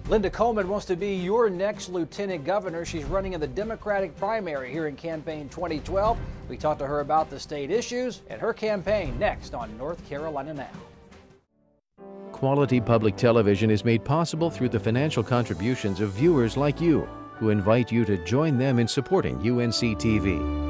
Linda Coleman wants to be your next lieutenant governor. She's running in the Democratic primary here in campaign 2012. We talked to her about the state issues and her campaign next on North Carolina Now. Quality public television is made possible through the financial contributions of viewers like you, who invite you to join them in supporting UNC-TV.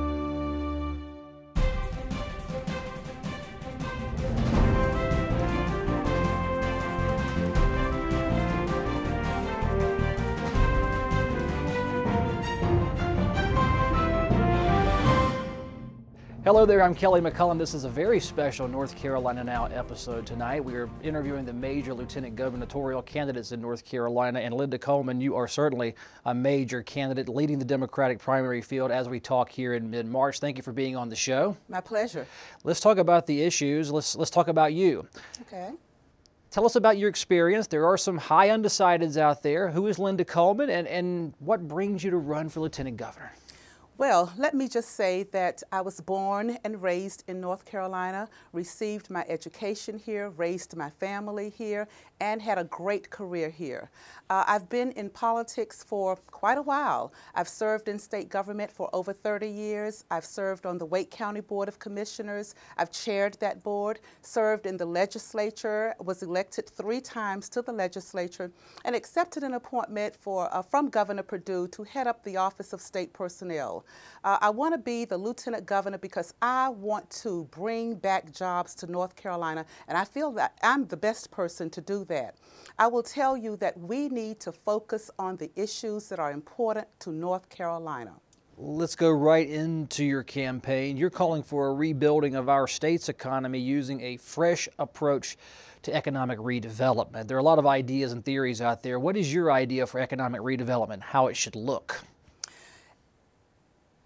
Hello there, I'm Kelly McCullum. This is a very special North Carolina Now episode tonight. We are interviewing the major lieutenant gubernatorial candidates in North Carolina, and Linda Coleman, you are certainly a major candidate leading the Democratic primary field as we talk here in mid-March. Thank you for being on the show. My pleasure. Let's talk about the issues. Let's talk about you. Okay. Tell us about your experience. There are some high undecideds out there. Who is Linda Coleman, and what brings you to run for lieutenant governor? Well, let me just say that I was born and raised in North Carolina, received my education here, raised my family here, and had a great career here. I've been in politics for quite a while. I've served in state government for over 30 years. I've served on the Wake County Board of Commissioners. I've chaired that board, served in the legislature, was elected 3 times to the legislature, and accepted an appointment from Governor Perdue to head up the Office of State Personnel. I want to be the lieutenant governor because I want to bring back jobs to North Carolina, and I feel that I'm the best person to do that. I will tell you that we need to focus on the issues that are important to North Carolina. Let's go right into your campaign. You're calling for a rebuilding of our state's economy using a fresh approach to economic redevelopment. There are a lot of ideas and theories out there. What is your idea for economic redevelopment, how it should look?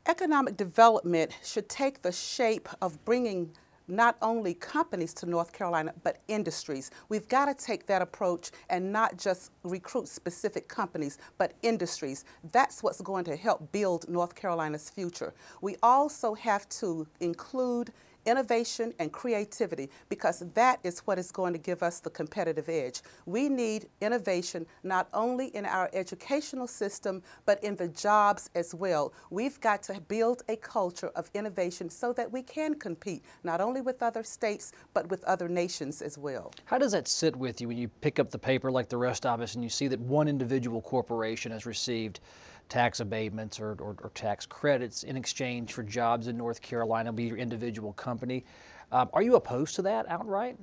Economic development should take the shape of bringing not only companies to North Carolina, but industries. We've got to take that approach and not just recruit specific companies, but industries. That's what's going to help build North Carolina's future. We also have to include innovation and creativity, because that is what is going to give us the competitive edge. We need innovation not only in our educational system, but in the jobs as well. We've got to build a culture of innovation so that we can compete not only with other states, but with other nations as well. How does that sit with you when you pick up the paper like the rest of us and you see that one individual corporation has received tax abatements or tax credits in exchange for jobs in North Carolina, be your individual company? Are you opposed to that outright?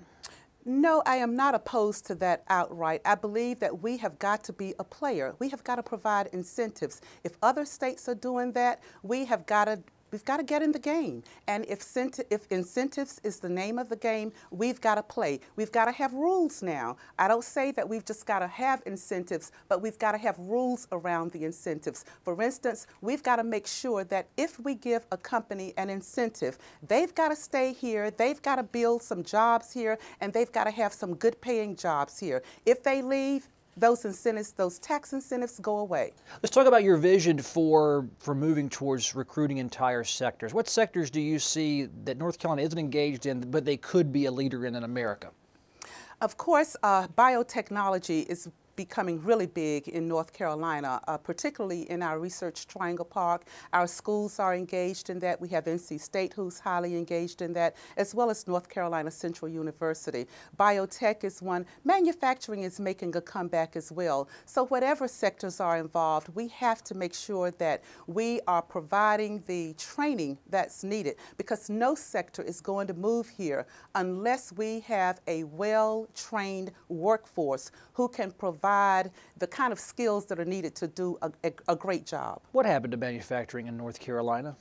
No, I am not opposed to that outright. I believe that we have got to be a player. We have got to provide incentives. If other states are doing that, we've got to get in the game. And if incentives is the name of the game, we've got to play. We've got to have rules now. I don't say that we've just got to have incentives, but we've got to have rules around the incentives. For instance, we've got to make sure that if we give a company an incentive, they've got to stay here, they've got to build some jobs here, and they've got to have some good paying jobs here. If they leave, those incentives, those tax incentives go away. Let's talk about your vision for moving towards recruiting entire sectors. What sectors do you see that North Carolina isn't engaged in, but they could be a leader in America? Of course, biotechnology is becoming really big in North Carolina, particularly in our Research Triangle Park. Our schools are engaged in that. We have NC State who's highly engaged in that, as well as North Carolina Central University. Biotech is one. Manufacturing is making a comeback as well. So whatever sectors are involved, we have to make sure that we are providing the training that's needed, because no sector is going to move here unless we have a well-trained workforce who can provide the kind of skills that are needed to do a great job. What happened to manufacturing in North Carolina?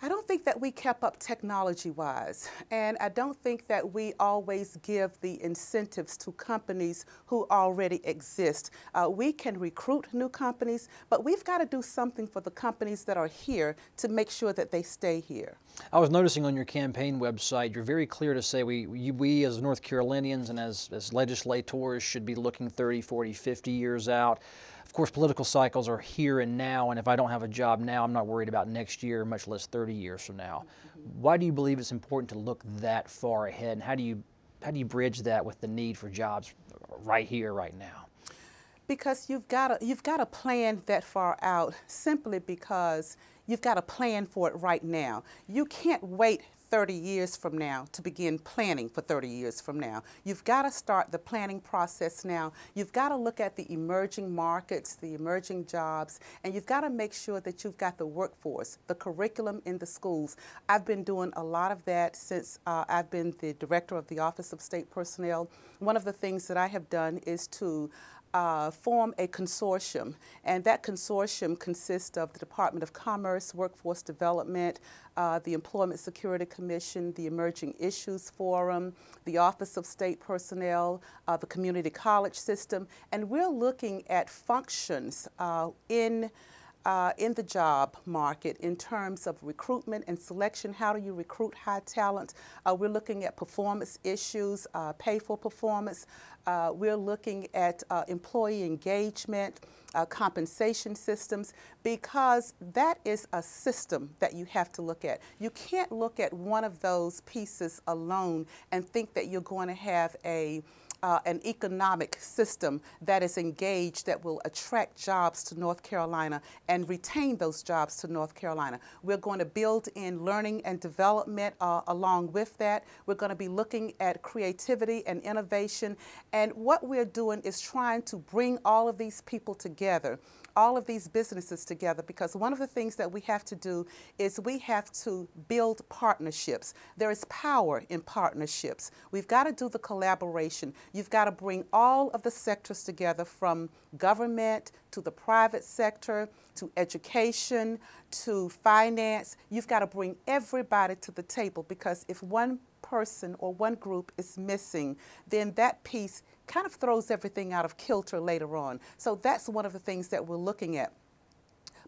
I don't think that we kept up technology-wise, and I don't think that we always give the incentives to companies who already exist. We can recruit new companies, but we've got to do something for the companies that are here to make sure that they stay here. I was noticing on your campaign website, you're very clear to say we as North Carolinians and as legislators should be looking 30, 40, 50 years out. Of course, political cycles are here and now, and if I don't have a job now, I'm not worried about next year, much less 30 years from now. Why do you believe it's important to look that far ahead, and how do you bridge that with the need for jobs right here, right now? Because you've got to plan that far out, simply because you've got to plan for it right now. You can't wait 30 years from now to begin planning for 30 years from now. You've got to start the planning process now. You've got to look at the emerging markets, the emerging jobs, and you've got to make sure that you've got the workforce, the curriculum in the schools. I've been doing a lot of that since I've been the director of the Office of State Personnel. One of the things that I have done is to form a consortium, and that consortium consists of the Department of Commerce, Workforce Development, the Employment Security Commission, the Emerging Issues Forum, the Office of State Personnel, the Community College System, and we're looking at functions in the job market in terms of recruitment and selection. How do you recruit high talent? We're looking at performance issues, pay for performance. We're looking at employee engagement, compensation systems, because that is a system that you have to look at. You can't look at one of those pieces alone and think that you're going to have an economic system that is engaged, that will attract jobs to North Carolina and retain those jobs to North Carolina. We're going to build in learning and development along with that. We're going to be looking at creativity and innovation. And what we're doing is trying to bring all of these people together, all of these businesses together, because one of the things that we have to do is we have to build partnerships. There is power in partnerships. We've got to do the collaboration. You've got to bring all of the sectors together, from government to the private sector, to education, to finance. You've got to bring everybody to the table, because if one person or one group is missing, then that piece kind of throws everything out of kilter later on. So that's one of the things that we're looking at.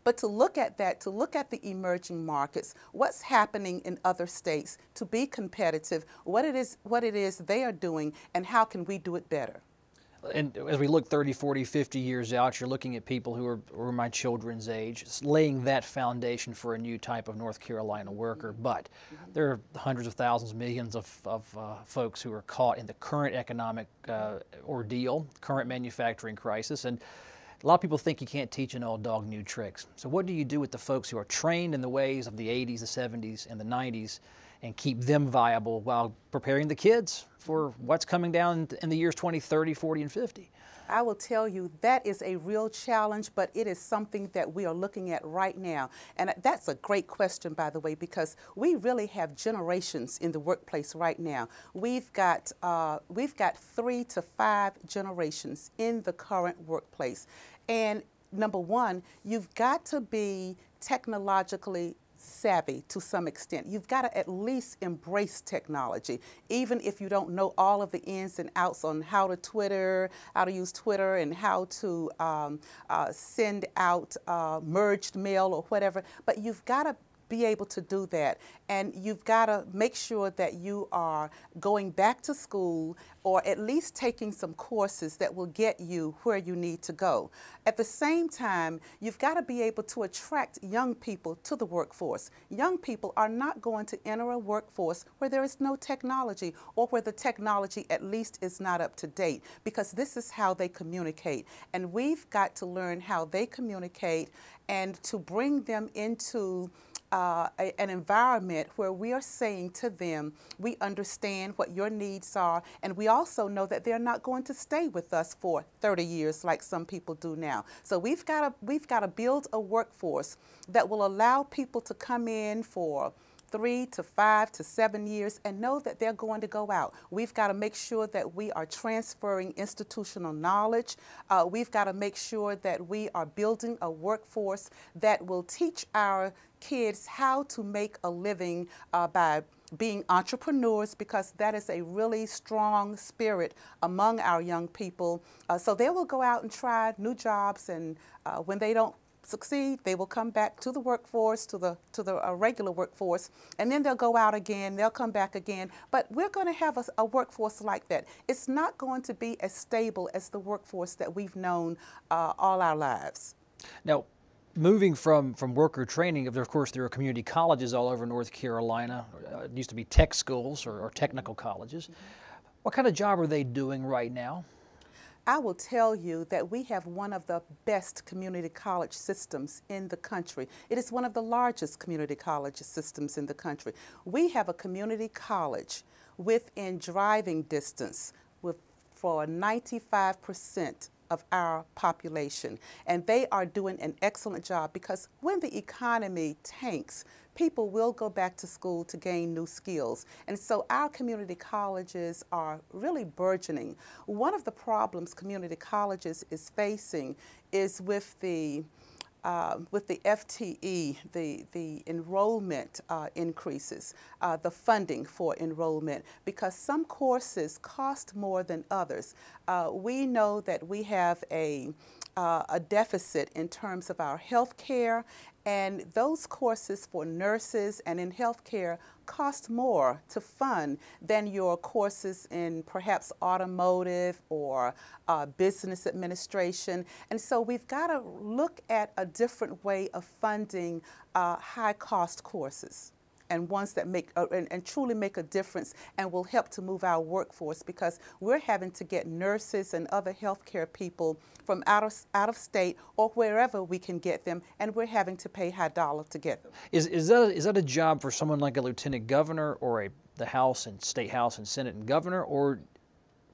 But to look at that, to look at the emerging markets, what's happening in other states, to be competitive, what it is they are doing, and how can we do it better. And as we look 30, 40, 50 years out, you're looking at people who are my children's age, laying that foundation for a new type of North Carolina worker. But there are hundreds of thousands, millions of folks who are caught in the current economic ordeal, current manufacturing crisis. And a lot of people think you can't teach an old dog new tricks. So what do you do with the folks who are trained in the ways of the 80s, the 70s, and the 90s, and keep them viable while preparing the kids for what's coming down in the years 20, 30, 40, and 50? I will tell you, that is a real challenge, but it is something that we are looking at right now. And that's a great question, by the way, because we really have generations in the workplace right now. We've got 3 to 5 generations in the current workplace. And number one, you've got to be technologically savvy to some extent. You've got to at least embrace technology, even if you don't know all of the ins and outs on how to use Twitter and how to send out merged mail or whatever. But you've got to be able to do that, and you've got to make sure that you are going back to school, or at least taking some courses that will get you where you need to go. At the same time, you've got to be able to attract young people to the workforce. Young people are not going to enter a workforce where there is no technology, or where the technology at least is not up to date, because this is how they communicate. And we've got to learn how they communicate, and to bring them into an environment where we are saying to them, we understand what your needs are, and we also know that they're not going to stay with us for 30 years like some people do now. So we've got to build a workforce that will allow people to come in for 3 to 5 to 7 years and know that they're going to go out. We've got to make sure that we are transferring institutional knowledge. We've got to make sure that we are building a workforce that will teach our kids how to make a living by being entrepreneurs, because that is a really strong spirit among our young people. So they will go out and try new jobs, and when they don't succeed, they will come back to the workforce, to the regular workforce, and then they'll go out again, they'll come back again. But we're going to have a workforce like that. It's not going to be as stable as the workforce that we've known all our lives. Now, moving from worker training, of course, there are community colleges all over North Carolina. It used to be tech schools or technical colleges. What kind of job are they doing right now? I will tell you that we have one of the best community college systems in the country. It is one of the largest community college systems in the country. We have a community college within driving distance for 95% of our population. And they are doing an excellent job, because when the economy tanks, people will go back to school to gain new skills. And so our community colleges are really burgeoning. One of the problems community colleges is facing is with the FTE, the enrollment increases, the funding for enrollment, because some courses cost more than others. We know that we have a deficit in terms of our health care, and those courses for nurses and in healthcare cost more to fund than your courses in perhaps automotive or business administration. And so we've got to look at a different way of funding high-cost courses, and ones that make and truly make a difference and will help to move our workforce, because we're having to get nurses and other healthcare people from out of state or wherever we can get them, and we're having to pay high dollar to get them. Is that a job for someone like a lieutenant governor or the House and State House and Senate and governor, or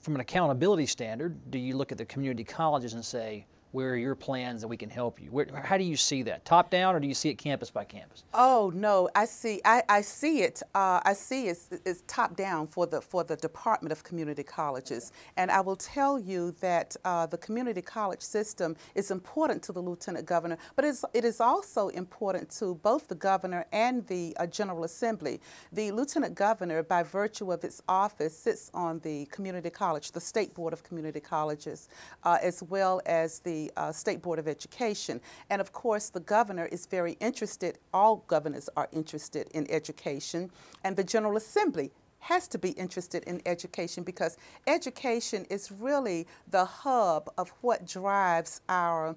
from an accountability standard, do you look at the community colleges and say, where are your plans that we can help you? How do you see that? Top down, or do you see it campus by campus? Oh no, I see it. I see it's top down for the Department of Community Colleges, and I will tell you that the community college system is important to the Lieutenant Governor, but it is also important to both the Governor and the General Assembly. The Lieutenant Governor, by virtue of its office, sits on the community college, the State Board of Community Colleges, as well as the State Board of Education. And of course, the governor is very interested, all governors are interested in education, and the General Assembly has to be interested in education, because education is really the hub of what drives our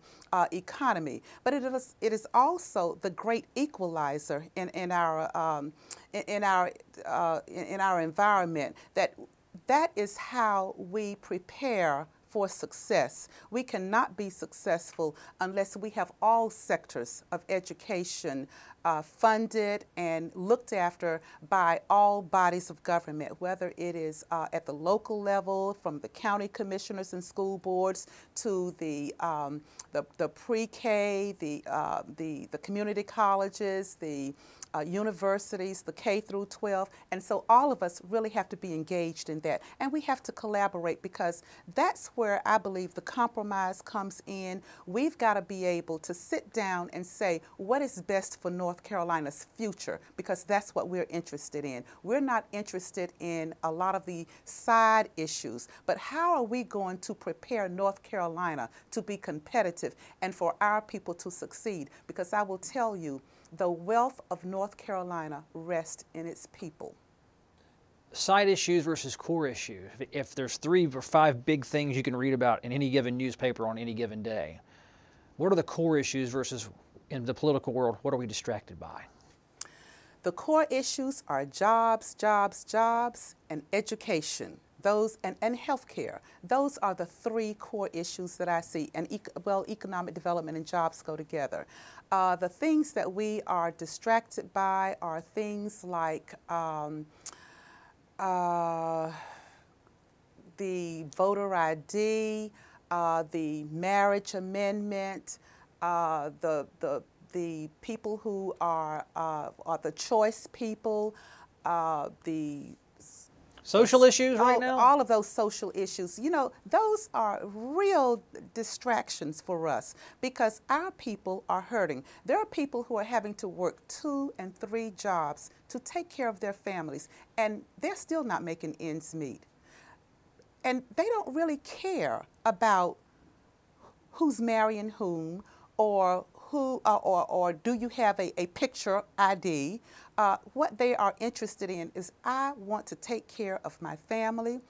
economy. But it is also the great equalizer in our environment. That is how we prepare for success. We cannot be successful unless we have all sectors of education funded and looked after by all bodies of government, whether it is at the local level, from the county commissioners and school boards to the pre-K, the community colleges, the universities, the K through 12, and so all of us really have to be engaged in that, and we have to collaborate, because that's where I believe the compromise comes in. We've got to be able to sit down and say what is best for North Carolina's future, because that's what we're interested in. We're not interested in a lot of the side issues, but how are we going to prepare North Carolina to be competitive and for our people to succeed? Because I will tell you, the wealth of North Carolina rests in its people. Side issues versus core issues. If there's 3 or 5 big things you can read about in any given newspaper on any given day, what are the core issues versus, in the political world, what are we distracted by? The core issues are jobs, jobs, jobs, and education. Those and healthcare. Those are the 3 core issues that I see. And economic development and jobs go together. The things that we are distracted by are things like the voter ID, the marriage amendment, the people who are the choice people, the social issues right now? All of those social issues, you know, those are real distractions for us, because our people are hurting. There are people who are having to work 2 and 3 jobs to take care of their families, and they're still not making ends meet. And they don't really care about who's marrying whom, or who, or do you have a picture ID. What they are interested in is, I want to take care of my family.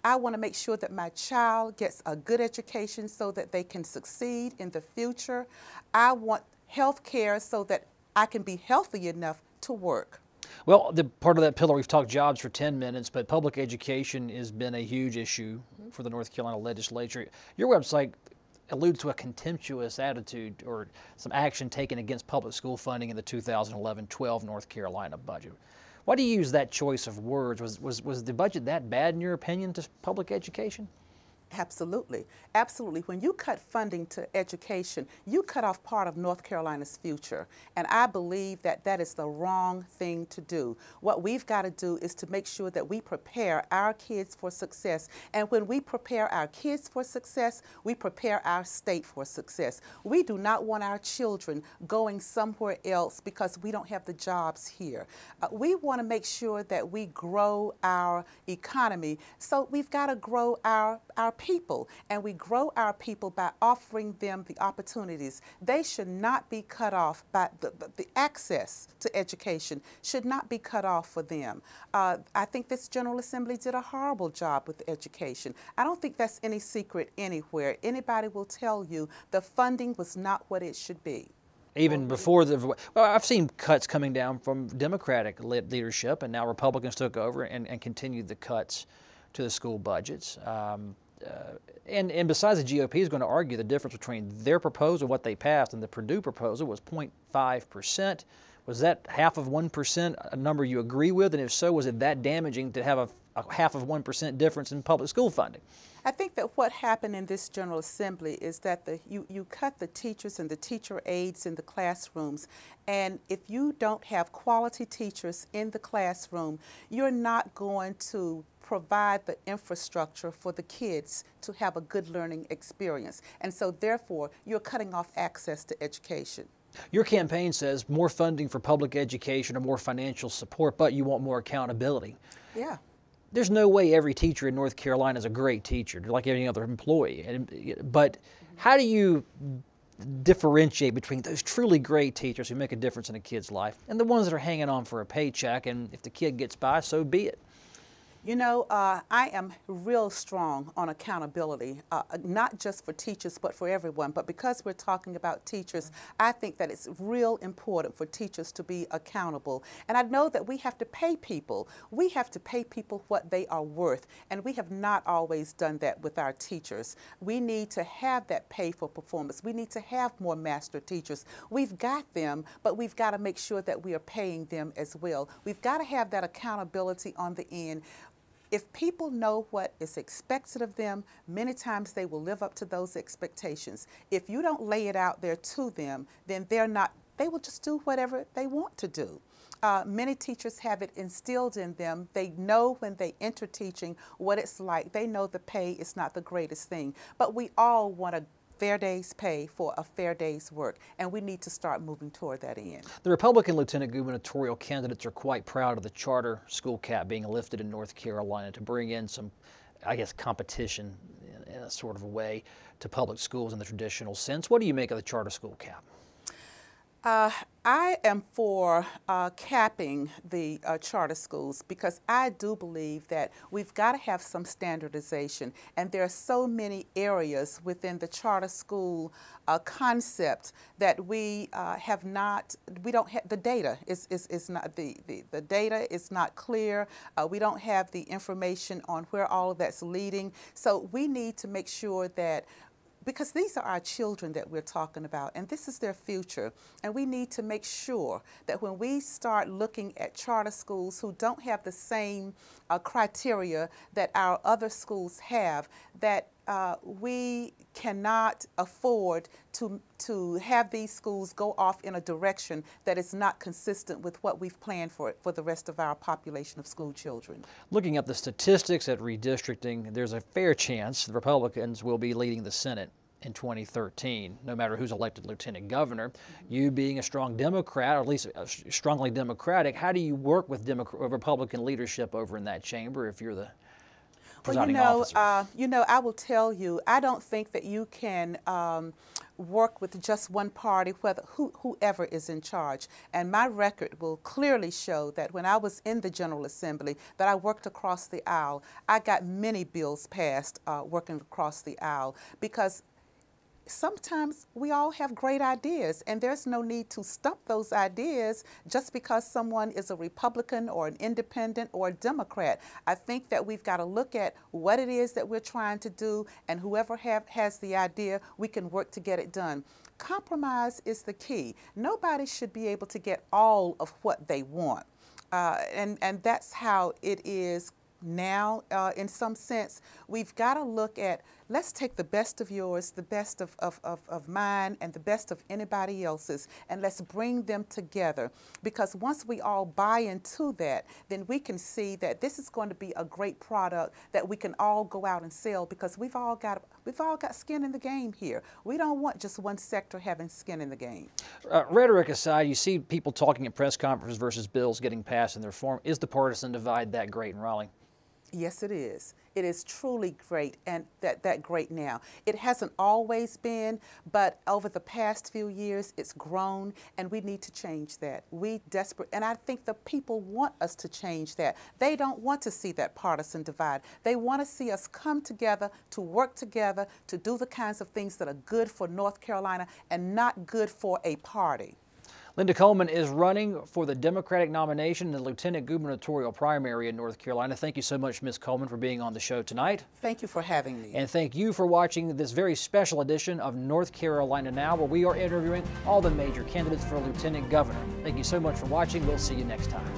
I want to make sure that my child gets a good education so that they can succeed in the future. I want health care so that I can be healthy enough to work. Well, the part of that pillar, we've talked jobs for 10 minutes, but public education has been a huge issue for the North Carolina legislature. Your website alludes to a contemptuous attitude or some action taken against public school funding in the 2011-12 North Carolina budget. Why do you use that choice of words? Was the budget that bad in your opinion to public education? Absolutely. Absolutely. When you cut funding to education, you cut off part of North Carolina's future. And I believe that that is the wrong thing to do. What we've got to do is to make sure that we prepare our kids for success. And when we prepare our kids for success, we prepare our state for success. We do not want our children going somewhere else because we don't have the jobs here. We want to make sure that we grow our economy. So we've got to grow our people, and we grow our people by offering them the opportunities. They should not be cut off by the access to education should not be cut off for them. I think this General Assembly did a horrible job with education. I don't think that's any secret anywhere. Anybody will tell you the funding was not what it should be. Even before well, I've seen cuts coming down from Democratic leadership, and now Republicans took over and continued the cuts to the school budgets. And besides, the GOP is going to argue the difference between their proposal, what they passed, and the Purdue proposal was 0.5%. Was that half of 1% a number you agree with? And if so, was it that damaging to have a half of 1% difference in public school funding? I think that what happened in this General Assembly is that you cut the teachers and the teacher aides in the classrooms, and if you don't have quality teachers in the classroom, you're not going to provide the infrastructure for the kids to have a good learning experience. And so therefore, you're cutting off access to education. Your campaign says more funding for public education or more financial support, but you want more accountability. Yeah. There's no way every teacher in North Carolina is a great teacher, like any other employee. But how do you differentiate between those truly great teachers who make a difference in a kid's life and the ones that are hanging on for a paycheck, and if the kid gets by, so be it? You know, I am real strong on accountability, not just for teachers, but for everyone. But because we're talking about teachers, I think that it's real important for teachers to be accountable. And I know that we have to pay people. We have to pay people what they are worth. And we have not always done that with our teachers. We need to have that pay for performance. We need to have more master teachers. We've got them, but we've got to make sure that we are paying them as well. We've got to have that accountability on the end. If people know what is expected of them, many times they will live up to those expectations. If you don't lay it out there to them, then they will just do whatever they want to do. Many teachers have it instilled in them. They know when they enter teaching what it's like. They know the pay is not the greatest thing. But we all want a fair day's pay for a fair day's work, and we need to start moving toward that end. The Republican lieutenant gubernatorial candidates are quite proud of the charter school cap being lifted in North Carolina to bring in some, I guess, competition in a sort of a way to public schools in the traditional sense. What do you make of the charter school cap? I am for capping the charter schools because I do believe that we've got to have some standardization, and there are so many areas within the charter school concept that we don't have the data is not the data is not clear. We don't have the information on where all of that's leading. So we need to make sure that, because these are our children that we're talking about, and this is their future. And we need to make sure that when we start looking at charter schools who don't have the same criteria that our other schools have, that we cannot afford to have these schools go off in a direction that is not consistent with what we've planned for the rest of our population of school children. Looking at the statistics at redistricting, there's a fair chance the Republicans will be leading the Senate in 2013, no matter who's elected lieutenant governor. You being a strong Democrat, or at least strongly Democratic, how do you work with Republican leadership over in that chamber if you're the presiding officer? I will tell you, I don't think that you can work with just one party, whoever is in charge. And my record will clearly show that when I was in the General Assembly, that I worked across the aisle. I got many bills passed working across the aisle, because sometimes we all have great ideas, and there's no need to stump those ideas just because someone is a Republican or an independent or a Democrat. I think that we've got to look at what it is that we're trying to do, and whoever has the idea, we can work to get it done. Compromise is the key. Nobody should be able to get all of what they want. And that's how it is now. In some sense, we've got to look at, let's take the best of yours, the best of mine, and the best of anybody else's, and let's bring them together. Because once we all buy into that, then we can see that this is going to be a great product that we can all go out and sell, because we've all got skin in the game here. We don't want just one sector having skin in the game. Rhetoric aside, you see people talking at press conferences versus bills getting passed in their form. Is the partisan divide that great in Raleigh? Yes, it is. It is truly great, and that great now. It hasn't always been, but over the past few years, it's grown, and we need to change that. And I think the people want us to change that. They don't want to see that partisan divide. They want to see us come together, to work together, to do the kinds of things that are good for North Carolina and not good for a party. Linda Coleman is running for the Democratic nomination in the lieutenant gubernatorial primary in North Carolina. Thank you so much, Ms. Coleman, for being on the show tonight. Thank you for having me. And thank you for watching this very special edition of North Carolina Now, where we are interviewing all the major candidates for lieutenant governor. Thank you so much for watching. We'll see you next time.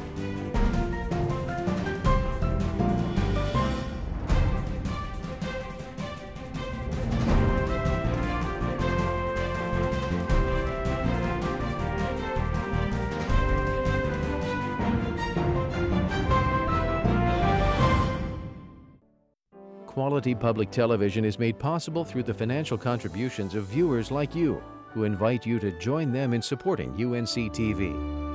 Quality public television is made possible through the financial contributions of viewers like you, who invite you to join them in supporting UNC-TV.